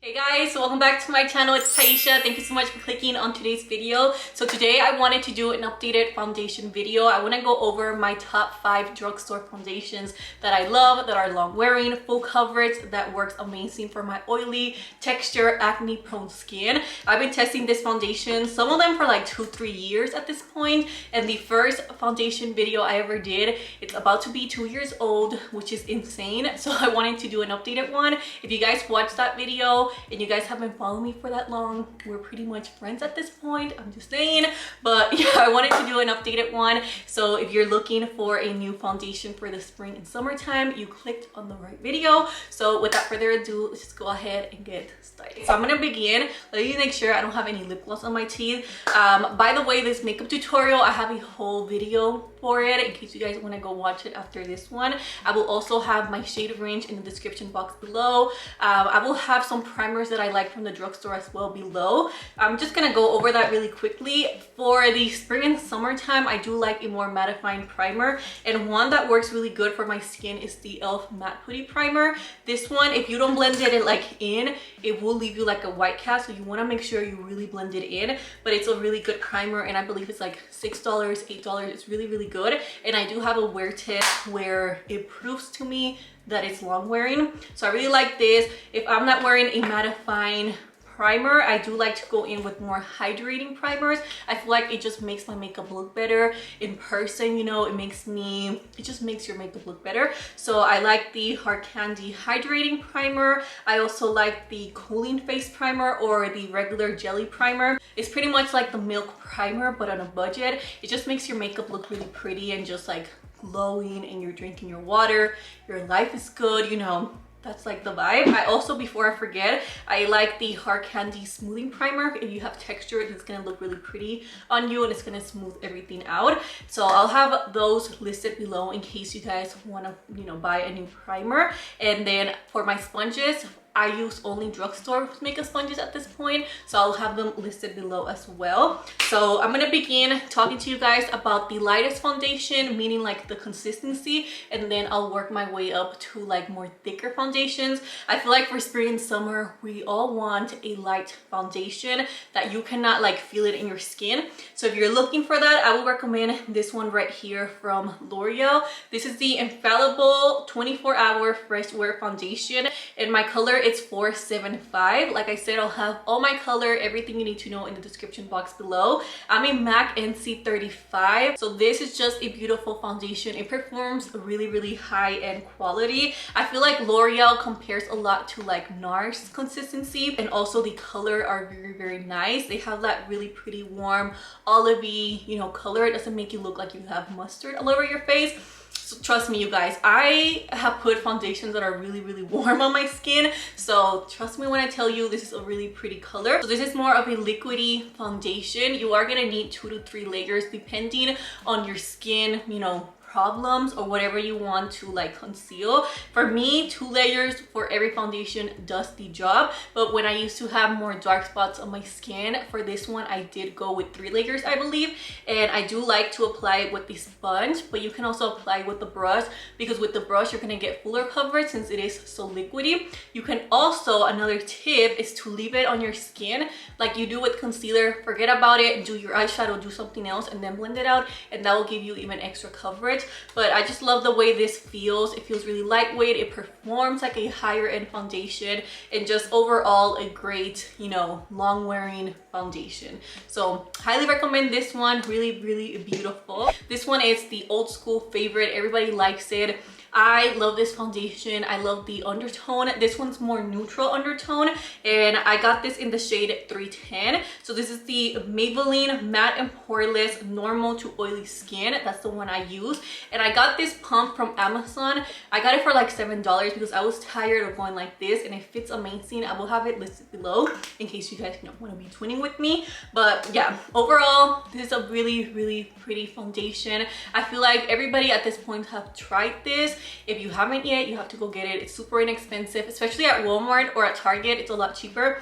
Hey guys, welcome back to my channel. It's Taisha. Thank you so much for clicking on today's video. So today I wanted to do an updated foundation video. I want to go over my top 5 drugstore foundations that I love, that are long wearing, full coverage, that works amazing for my oily, texture, acne prone skin. I've been testing this foundation, some of them for like 2-3 years at this point, and the first foundation video I ever did, it's about to be 2 years old, which is insane. So I wanted to do an updated one. If you guys watched that video and you guys have been following me for that long, we're pretty much friends at this point, I'm just saying. But yeah, I wanted to do an updated one. So if you're looking for a new foundation for the spring and summertime, you clicked on the right video. So without further ado, let's just go ahead and get started. So I'm gonna begin. Let me make sure I don't have any lip gloss on my teeth. By the way, this makeup tutorial, I have a whole video for it in case you guys want to go watch it after this one. I will also have my shade range in the description box below. I will have some primers that I like from the drugstore as well below. I'm just gonna go over that really quickly. For the spring and summertime, I do like a more mattifying primer, and one that works really good for my skin is the e.l.f. Matte Putty Primer. This one, if you don't blend it like in, it will leave you like a white cast, so you want to make sure you really blend it in. But it's a really good primer, and I believe it's like $6, $8. It's really good, and I do have a wear tip where it proves to me that it's long wearing. So I really like this. If I'm not wearing a mattifying primer, I do like to go in with more hydrating primers. I feel like it just makes my makeup look better in person, you know. It just makes your makeup look better. So I like the Hard Candy Hydrating Primer. I also like the Cooling Face Primer, or the regular jelly primer. It's pretty much like the Milk Primer but on a budget. It just makes your makeup look really pretty and just like glowing, and you're drinking your water, your life is good, you know. That's like the vibe. I also, before I forget, I like the Hard Candy Smoothing Primer. If you have texture, it's gonna look really pretty on you, and it's gonna smooth everything out. So I'll have those listed below in case you guys wanna, you know, buy a new primer. And then for my sponges, I use only drugstore makeup sponges at this point, so I'll have them listed below as well. So I'm gonna begin talking to you guys about the lightest foundation, meaning like the consistency, and then I'll work my way up to like more thicker foundations. I feel like for spring and summer, we all want a light foundation that you cannot like feel it in your skin. So if you're looking for that, I will recommend this one right here from L'Oreal. This is the Infallible 24-Hour Fresh Wear Foundation, and my color, it's 475. Like I said, I'll have all my color, everything you need to know in the description box below. I'm a MAC NC35, so this is just a beautiful foundation. It performs really high-end quality. I feel like L'Oreal compares a lot to like NARS consistency, and also the color are very nice. They have that really pretty warm olivey, you know, color. It doesn't make you look like you have mustard all over your face. So trust me, you guys, I have put foundations that are really warm on my skin, so trust me when I tell you this is a really pretty color. So this is more of a liquidy foundation. You are gonna need 2 to 3 layers depending on your skin, you know, problems or whatever you want to like conceal. For me, 2 layers for every foundation does the job, but when I used to have more dark spots on my skin, for this one I did go with 3 layers, I believe. And I do like to apply it with the sponge, but you can also apply it with the brush, because with the brush you're gonna get fuller coverage since it is so liquidy. You can also, another tip is to leave it on your skin like you do with concealer. Forget about it, do your eyeshadow, do something else, and then blend it out, and that will give you even extra coverage. But I just love the way this feels. It feels really lightweight. It performs like a higher end foundation, and just overall a great, you know, long wearing foundation. So highly recommend this one. Really beautiful. This one is the old school favorite. Everybody likes it. I love this foundation. I love the undertone. This one's more neutral undertone, and I got this in the shade 310. So this is the Maybelline Matte and Poreless Normal to Oily Skin. That's the one I use, and I got this pump from Amazon. I got it for like $7 because I was tired of going like this, and it fits amazing. I will have it listed below in case you guys, you know, want to be twinning with me. But yeah, overall, this is a really pretty foundation. I feel like everybody at this point have tried this. If you haven't yet, you have to go get it. It's super inexpensive, especially at Walmart or at Target. It's a lot cheaper.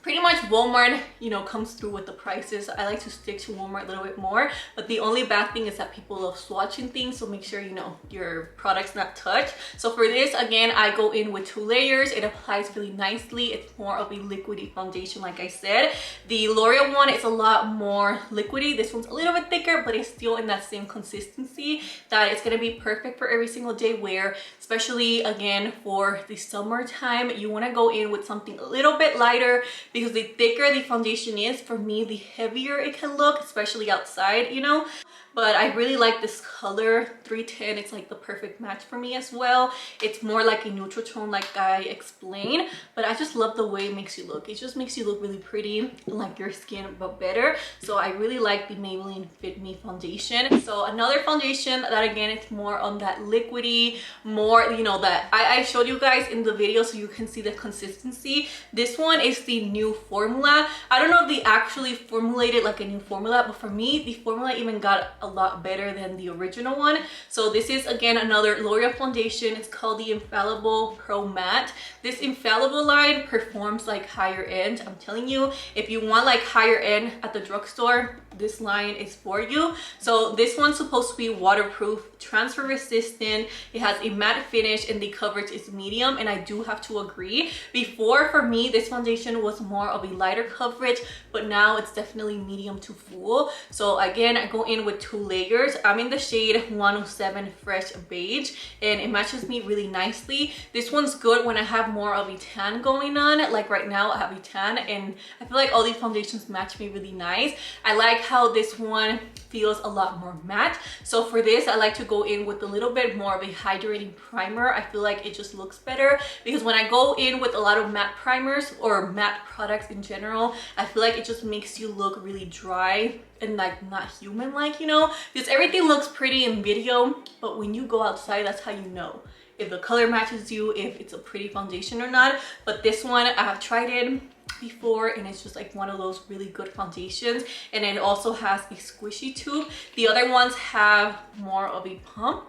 Pretty much Walmart, you know, comes through with the prices. I like to stick to Walmart a little bit more, but the only bad thing is that people love swatching things, so make sure, you know, your product's not touched. So for this, again, I go in with 2 layers. It applies really nicely. It's more of a liquidy foundation, like I said. The L'Oreal one is a lot more liquidy. This one's a little bit thicker, but it's still in that same consistency that it's gonna be perfect for every single day wear, especially again for the summertime. You want to go in with something a little bit lighter, because the thicker the foundation is, for me, the heavier it can look, especially outside, you know. But I really like this color, 310. It's like the perfect match for me as well. It's more like a neutral tone, like I explained, but I just love the way it makes you look. It just makes you look really pretty, like your skin, but better. So I really like the Maybelline Fit Me foundation. So another foundation that, again, it's more on that liquidy, more, you know, that I showed you guys in the video so you can see the consistency. This one is the new formula. I don't know if they actually formulated like a new formula, but for me, the formula even got a lot better than the original one. So this is, again, another L'Oreal foundation. It's called the Infallible Pro Matte. This Infallible line performs like higher end. I'm telling you, if you want like higher end at the drugstore, this line is for you. So this one's supposed to be waterproof, transfer resistant. It has a matte finish and the coverage is medium, and I do have to agree. Before, for me, this foundation was more of a lighter coverage, but now it's definitely medium to full. So again, I go in with 2 layers. I'm in the shade 107 Fresh Beige, and it matches me really nicely. This one's good when I have more of a tan going on. Like right now, I have a tan, and I feel like all these foundations match me really nice. I like how this one feels a lot more matte. So for this, I like to go in with a little bit more of a hydrating primer. I feel like it just looks better, because when I go in with a lot of matte primers or matte products in general, I feel like it just makes you look really dry and like not human like, you know, because everything looks pretty in video, but when you go outside, that's how you know if the color matches you, if it's a pretty foundation or not. But this one, I have tried it before, and it's just like one of those really good foundations, and it also has a squishy tube. The other ones have more of a pump,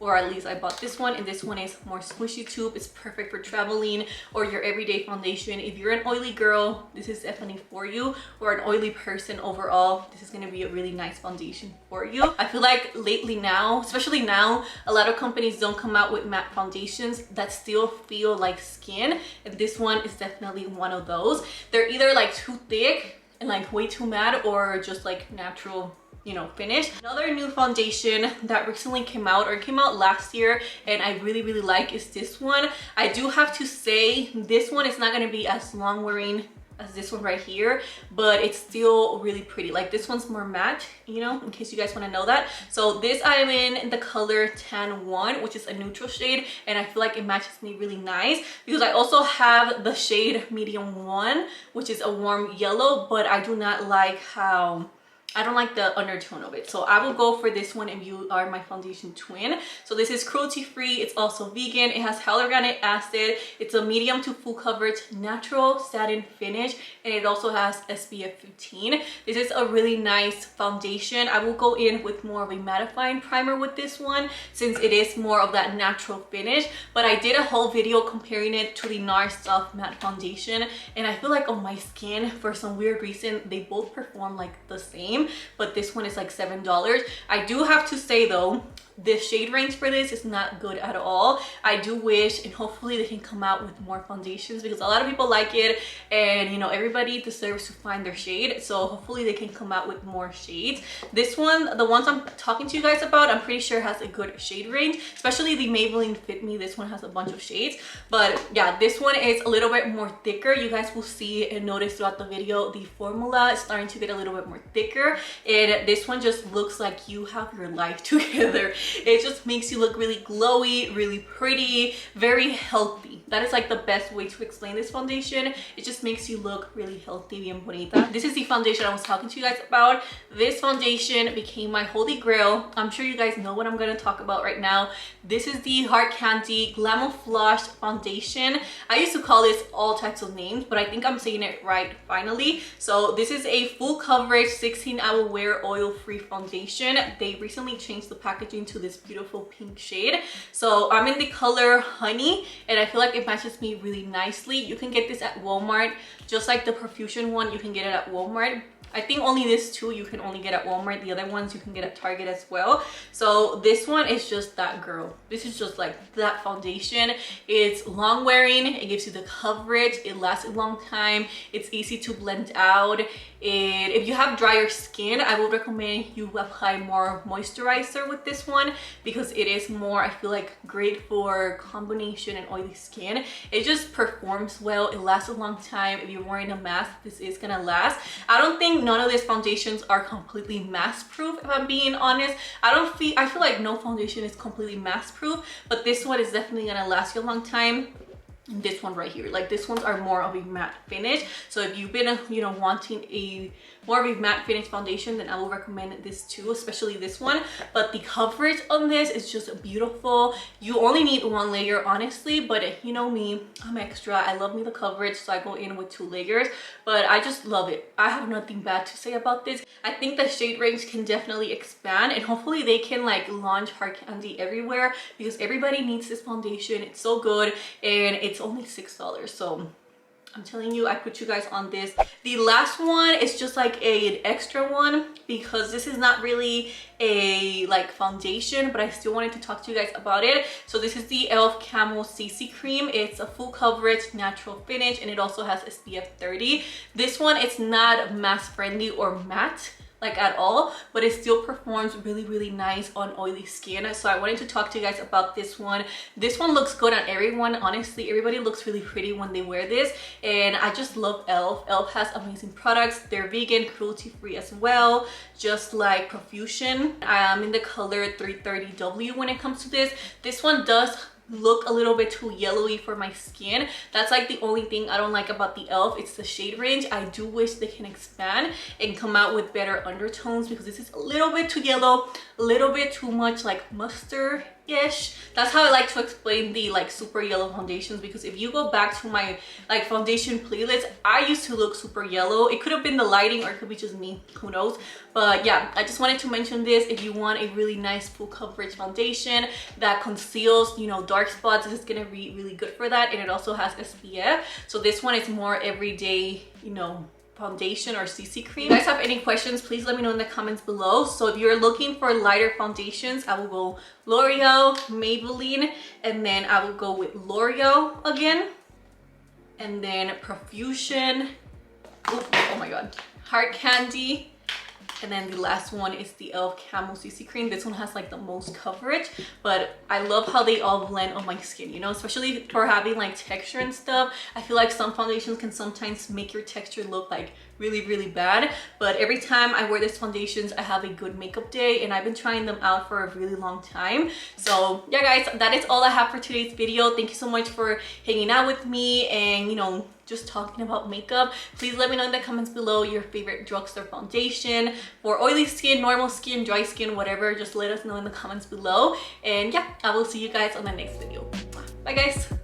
or at least I bought this one, and this one is more squishy tube. It's perfect for traveling or your everyday foundation. If you're an oily girl, this is definitely for you, or an oily person overall, this is going to be a really nice foundation for you. I feel like lately now, especially now, a lot of companies don't come out with matte foundations that still feel like skin, and this one is definitely one of those. They're either like too thick and like way too matte, or just like natural, you know, finish. Another new foundation that recently came out, or came out last year, and I really like, is this one. I do have to say, this one is not going to be as long wearing as this one right here, but it's still really pretty. Like this one's more matte, you know, in case you guys want to know that. So this I am in the color Tan 1, which is a neutral shade, and I feel like it matches me really nice, because I also have the shade Medium 1, which is a warm yellow, but I do not like how, I don't like the undertone of it. So I will go for this one if you are my foundation twin. So this is cruelty free. It's also vegan. It has hyaluronic acid. It's a medium to full coverage, natural satin finish, and it also has SPF 15. This is a really nice foundation. I will go in with more of a mattifying primer with this one, since it is more of that natural finish. But I did a whole video comparing it to the NARS Soft Matte Foundation, and I feel like on my skin, for some weird reason, they both perform like the same, but this one is like $7. I do have to say though, the shade range for this is not good at all. I do wish, and hopefully they can come out with more foundations, because a lot of people like it, and you know, everybody deserves to find their shade. So hopefully they can come out with more shades. This one, the ones I'm talking to you guys about, I'm pretty sure has a good shade range, especially the Maybelline Fit Me. This one has a bunch of shades, but yeah, this one is a little bit more thicker. You guys will see and notice throughout the video, the formula is starting to get a little bit more thicker, and this one just looks like you have your life together. It just makes you look really glowy, really pretty, very healthy. That is like the best way to explain this foundation. It just makes you look really healthy, bien bonita. This is the foundation I was talking to you guys about. This foundation became my holy grail. I'm sure you guys know what I'm going to talk about right now. This is the Heart Candy Glamouflage Foundation. I used to call this all types of names, but I think I'm saying it right finally. So this is a full coverage 16-hour wear oil-free foundation. They recently changed the packaging to into this beautiful pink shade. So I'm in the color Honey, and I feel like it matches me really nicely. You can get this at Walmart, just like the Profusion one, you can get it at Walmart. I think only this two you can only get at Walmart. The other ones you can get at Target as well. So this one is just that girl. This is just like that foundation. It's long wearing. It gives you the coverage. It lasts a long time. It's easy to blend out. If you have drier skin, I would recommend you apply more moisturizer with this one because it is more, I feel like, great for combination and oily skin. It just performs well. It lasts a long time. If you're wearing a mask, this is gonna last. I don't think none of these foundations are completely mask proof, if I'm being honest. I feel like no foundation is completely mask proof, but this one is definitely gonna last you a long time. This one right here, like this ones are more of a matte finish. So if you've been wanting a more of a matte finish foundation, then I will recommend this too, especially this one. But the coverage on this is just beautiful. You only need one layer, honestly, but you know me, I'm extra. I love me the coverage, so I go in with 2 layers, but I just love it. I have nothing bad to say about this. I think the shade range can definitely expand, and hopefully they can like launch hard candy everywhere because everybody needs this foundation. It's so good, and it's only $6. So I'm telling you, I put you guys on this. The last one is just like an extra one because this is not really a like foundation, but I still wanted to talk to you guys about it. So this is the e.l.f. Camo CC Cream. It's a full coverage natural finish, and it also has SPF 30. This one, it's not mask friendly or matte like at all, but it still performs really, really nice on oily skin. So I wanted to talk to you guys about this one. This one looks good on everyone. Honestly, everybody looks really pretty when they wear this, and I just love e.l.f. e.l.f. has amazing products. They're vegan, cruelty free as well, just like Profusion. I am in the color 330W when it comes to this. This one does look a little bit too yellowy for my skin. That's like the only thing I don't like about the e.l.f. It's the shade range. I do wish they can expand and come out with better undertones because this is a little bit too yellow, a little bit too much like mustard-ish. That's how I like to explain the like super yellow foundations, because if you go back to my like foundation playlist, I used to look super yellow. It could have been the lighting or it could be just me, who knows. But yeah, I just wanted to mention this. If you want a really nice full coverage foundation that conceals, you know, dark spots, this is gonna be really good for that. And it also has SPF. So this one is more everyday, you know, foundation or CC cream. If you guys have any questions, please let me know in the comments below. So if you're looking for lighter foundations, I will go L'Oreal, Maybelline, and then I will go with L'Oreal again, and then Profusion. Ooh, oh my god, Hard Candy. And then the last one is the e.l.f. Camo CC Cream. This one has like the most coverage, but I love how they all blend on my skin, you know, especially for having like texture and stuff. I feel like some foundations can sometimes make your texture look like really, really bad, but every time I wear these foundations, I have a good makeup day, and I've been trying them out for a really long time. So yeah guys, that is all I have for today's video. Thank you so much for hanging out with me and, you know, just talking about makeup. Please let me know in the comments below your favorite drugstore foundation for oily skin, normal skin, dry skin, whatever. Just let us know in the comments below. And yeah, I will see you guys on the next video. Bye guys.